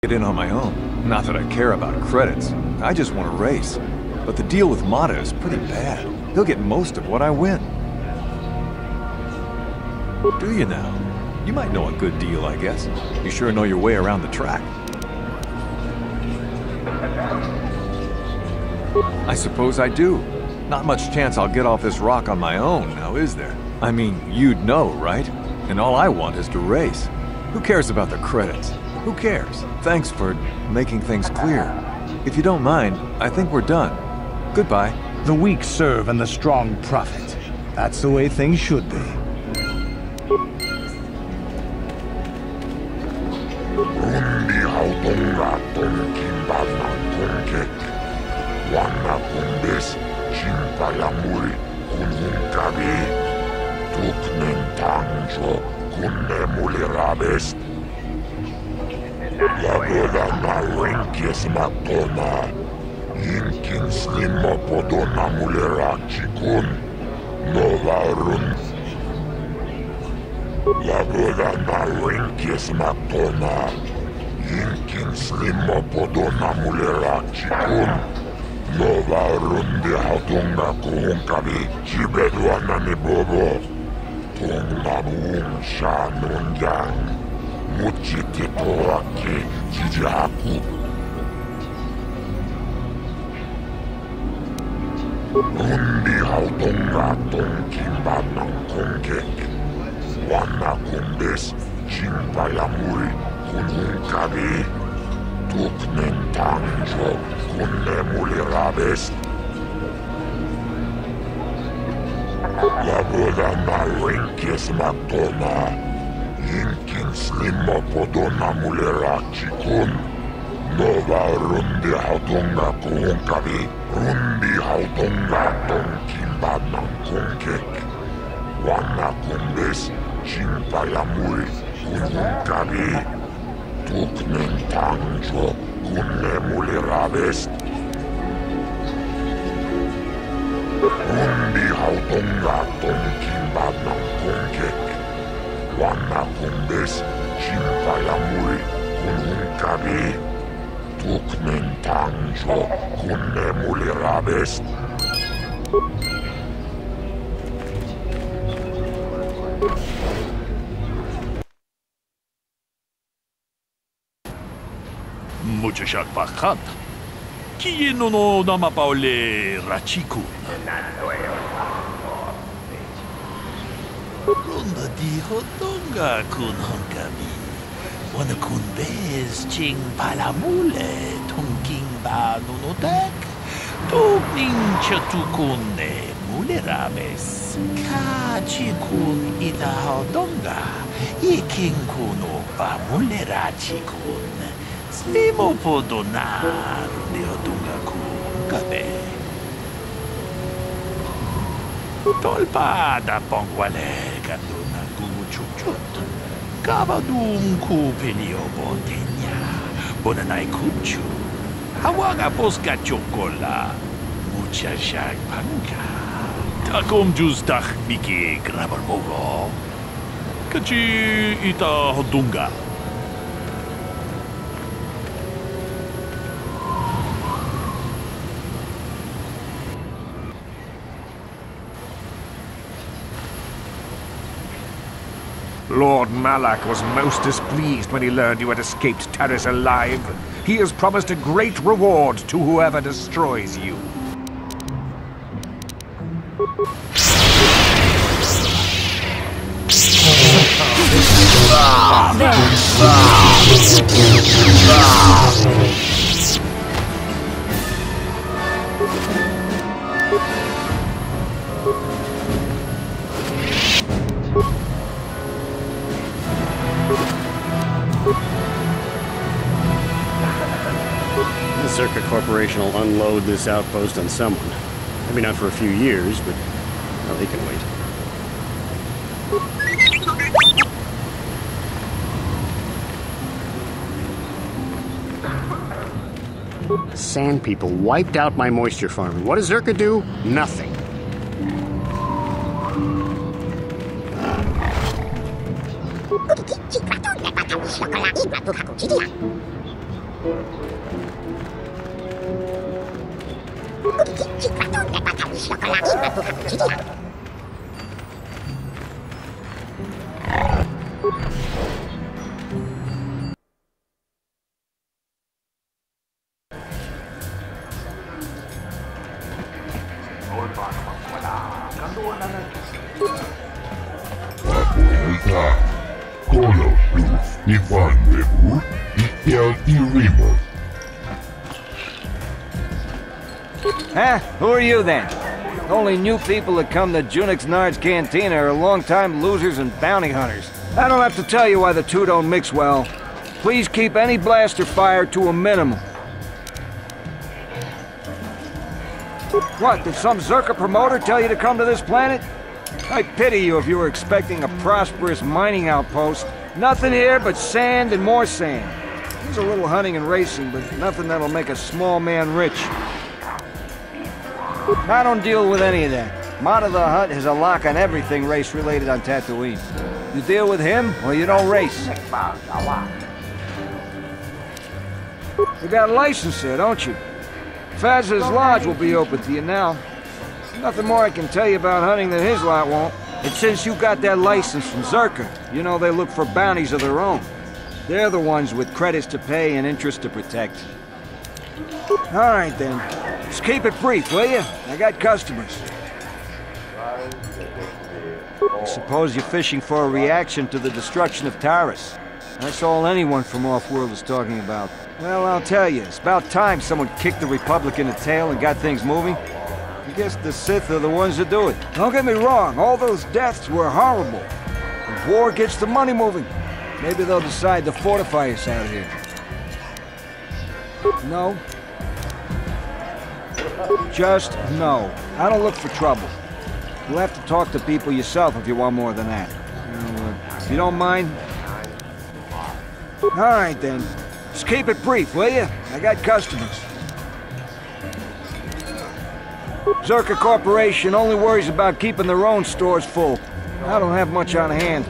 get in on my own. Not that I care about credits. I just want to race. But the deal with Mata is pretty bad. He'll get most of what I win. Do you now? You might know a good deal, I guess. You sure know your way around the track. I suppose I do. Not much chance I'll get off this rock on my own, now is there? I mean, you'd know, right? And all I want is to race. Who cares about the credits? Who cares? Thanks for making things clear. If you don't mind, I think we're done. Goodbye. The weak serve and the strong profit. That's the way things should be. Rundi hautonga tonkimbanan konkek. Wanna kumbes chimpayamuri kunhunkabi. Tuknen tangjo kunne mulirabes. La verdad na renkes matona. Yinkin slimmo podona mulirachikun. Nova run. La verdad na renkes matona. Yinkin slimmo podona mulirachikun. Nova run de hautunga kuhunkabi. Chibedwana ni bobo. Tongnamun shanun yang. Muchitito aki jijaku. Rundi hautonga tonkimbanang konkek. Wana kumbes chimpayamuri kunhunkabi. Tuknen tangjo kunne mulirabes. La verdad na renkes matona. Yinkin slimmo podona mulirachikun. Nova rundi hautonga kuhunkabi. Rundi hautonga tonkimbanang konkek. Wana kumbes chimpayamuri kunhunkabi. Tuknen tangjo kunne mulirabes. Rundi hautonga tonkimbanang konkek. Wana kumbes chimpayamuri kunhunkabi. Tuknen tangjo kunne mulirabes. Mucho shakbakat. Kieno no namapaole rachikun. Runda di hotonga kun honkabi. Wana kun bez ching palamule tongking ba nunotek. Tugning chatukune mulerabes. Kachikun ita hotonga. Iking kuno ba mulerachikun. Slimo podonar de hotonga kun kabe. Tolpa da pongwale ganduna guguchuchut. Kabadum kupilio bontenya. Bonanay kuchu. Hawaga posca chocola. Mucha shagpanka. Takom justach miki grabarmogo. Kachi ita hodunga. Lord Malak was most displeased when he learned you had escaped Taris alive. He has promised a great reward to whoever destroys you. The Circuit Corporation will unload this outpost on someone. Maybe not for a few years, but well, they can wait. Sand people wiped out my moisture farm. What does Zerka do? Nothing. Huh? Who are you then? The only new people that come to Junixnard's cantina are long-time losers and bounty hunters. I don't have to tell you why the two don't mix well. Please keep any blaster fire to a minimum. What, did some Zerka promoter tell you to come to this planet? I pity you if you were expecting a prosperous mining outpost. Nothing here but sand and more sand. There's a little hunting and racing, but nothing that'll make a small man rich. I don't deal with any of that. Mata the Hutt has a lock on everything race-related on Tatooine. You deal with him, or you don't race. You got a license there, don't you? Faz's Lodge will be open to you now. Nothing more I can tell you about hunting than his lot won't. And since you got that license from Zerka, you know they look for bounties of their own. They're the ones with credits to pay and interest to protect. All right, then. Just keep it brief, will you? I got customers. I suppose you're fishing for a reaction to the destruction of Taris. That's all anyone from Off-World is talking about. Well, I'll tell you, it's about time someone kicked the Republic in the tail and got things moving. I guess the Sith are the ones that do it. Don't get me wrong, all those deaths were horrible. The war gets the money moving. Maybe they'll decide to fortify us out here. No. Just no. I don't look for trouble. You'll have to talk to people yourself if you want more than that. If you don't mind. All right, then. Just keep it brief, will you? I got customers. Zerka Corporation only worries about keeping their own stores full. I don't have much on hand.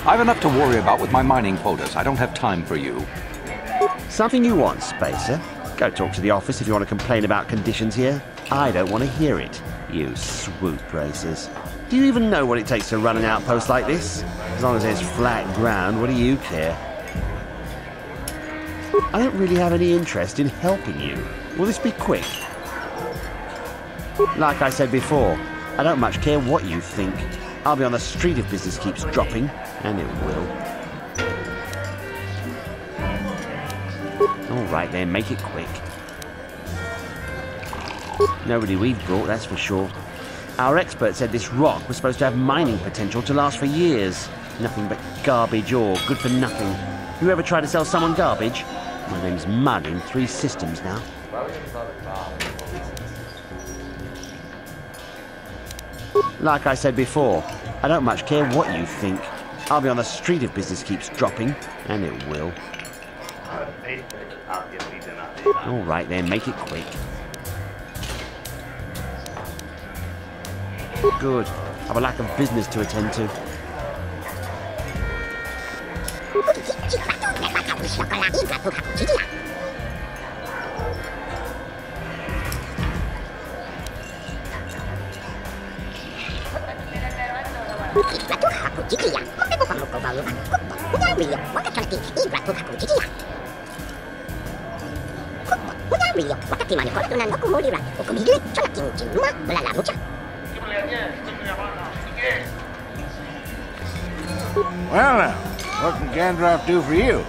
I've enough to worry about with my mining quotas. I don't have time for you. Something you want, Spacer? Go talk to the office if you want to complain about conditions here. I don't want to hear it. You swoop racers. Do you even know what it takes to run an outpost like this? As long as there's flat ground, what do you care? I don't really have any interest in helping you. Will this be quick? Like I said before, I don't much care what you think. I'll be on the street if business keeps dropping, and it will. All right then, make it quick. Nobody we've brought, that's for sure. Our expert said this rock was supposed to have mining potential to last for years. Nothing but garbage ore, good for nothing. You ever try to sell someone garbage? My name's Mud in 3 systems now. Like I said before, I don't much care what you think. I'll be on the street if business keeps dropping, and it will. All right then, make it quick. Good. I have a lack of business to attend to. Well now, what can Gandalf do for you?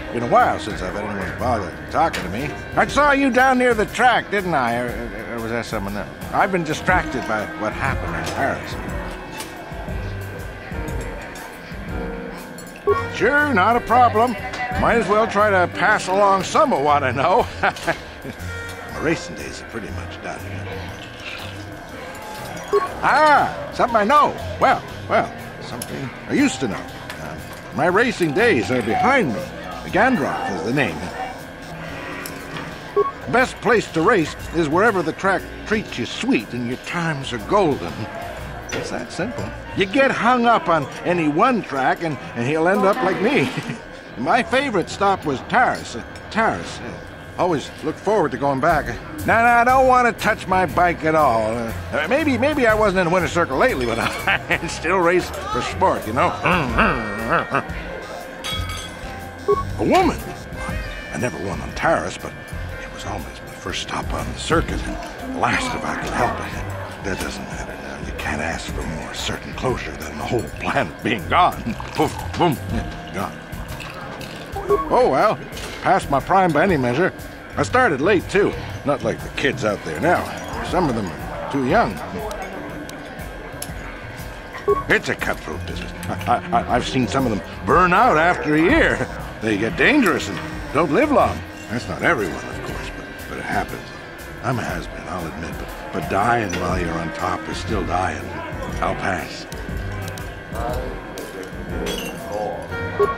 It's been a while since I've had anyone bother talking to me. I saw you down near the track, didn't I? Or was that someone else? I've been distracted by what happened in Paris. Sure, not a problem. Might as well try to pass along some of what I know. My racing days are pretty much done. Ah, something I know. Well, something I used to know. My racing days are behind me. Gandalf is the name. The best place to race is wherever the track treats you sweet and your times are golden. It's that simple. You get hung up on any one track and he'll end up like me. My favorite stop was Taris. Always look forward to going back. Now, I don't want to touch my bike at all. Maybe I wasn't in the winner's circle lately, but I still race for sport, you know? A woman! I never won on Taris, but it was always my first stop on the circuit, and the last if I could help it. That doesn't matter now. You can't ask for more certain closure than the whole planet being gone. Poof, boom, gone. Oh well, past my prime by any measure. I started late too, not like the kids out there now. Some of them are too young. It's a cutthroat business. I've seen some of them burn out after a year. They get dangerous and don't live long. That's not everyone, of course, but it happens. I'm a has-been, I'll admit, but dying while you're on top is still dying. I'll pass.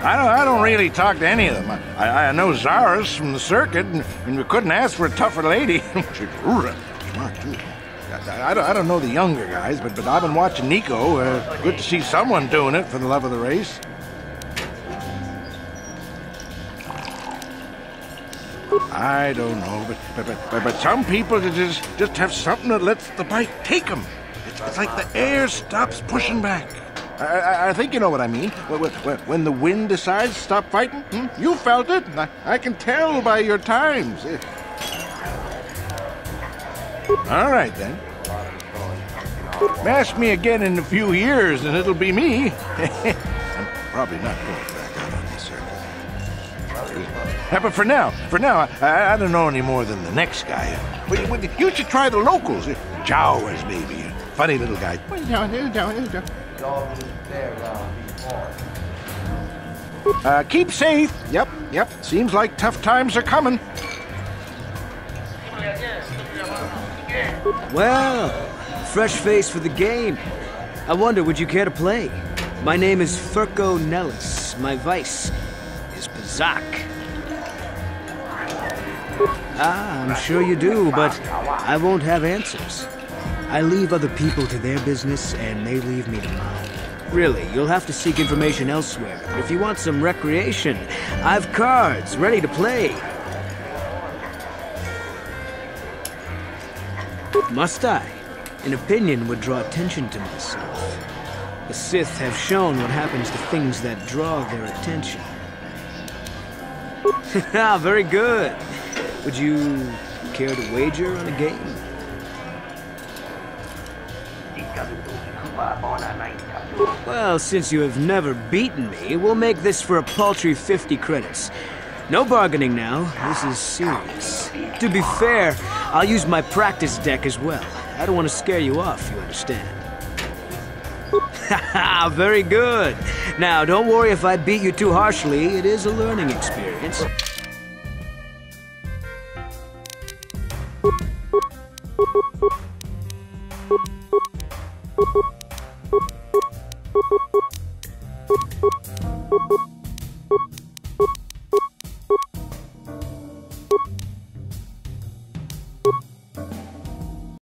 I don't really talk to any of them. I know Zara's from the circuit, and we couldn't ask for a tougher lady. She's smart, too. I don't know the younger guys, but I've been watching Nico. Good to see someone doing it for the love of the race. I don't know, but some people just have something that lets the bike take them. It's like the air stops pushing back. I think you know what I mean. When the wind decides to stop fighting, you felt it. I can tell by your times. All right, then. Mash me again in a few years, and it'll be me. I'm probably not going back out on the circuit. But for now, I don't know any more than the next guy. You should try the locals. Jawas, maybe. Funny little guy. Keep safe. Yep. Seems like tough times are coming. Well, fresh face for the game. I wonder, would you care to play? My name is Furco Nellis. My vice is Pazak. Ah, I'm sure you do, but I won't have answers. I leave other people to their business, and they leave me to mine. Really, you'll have to seek information elsewhere. But if you want some recreation, I've cards ready to play. Must I? An opinion would draw attention to myself. The Sith have shown what happens to things that draw their attention. Very good. Would you care to wager on a game? Well, since you have never beaten me, we'll make this for a paltry 50 credits. No bargaining now. This is serious. To be fair, I'll use my practice deck as well. I don't want to scare you off, you understand? Haha, very good. Now, don't worry if I beat you too harshly. It is a learning experience. You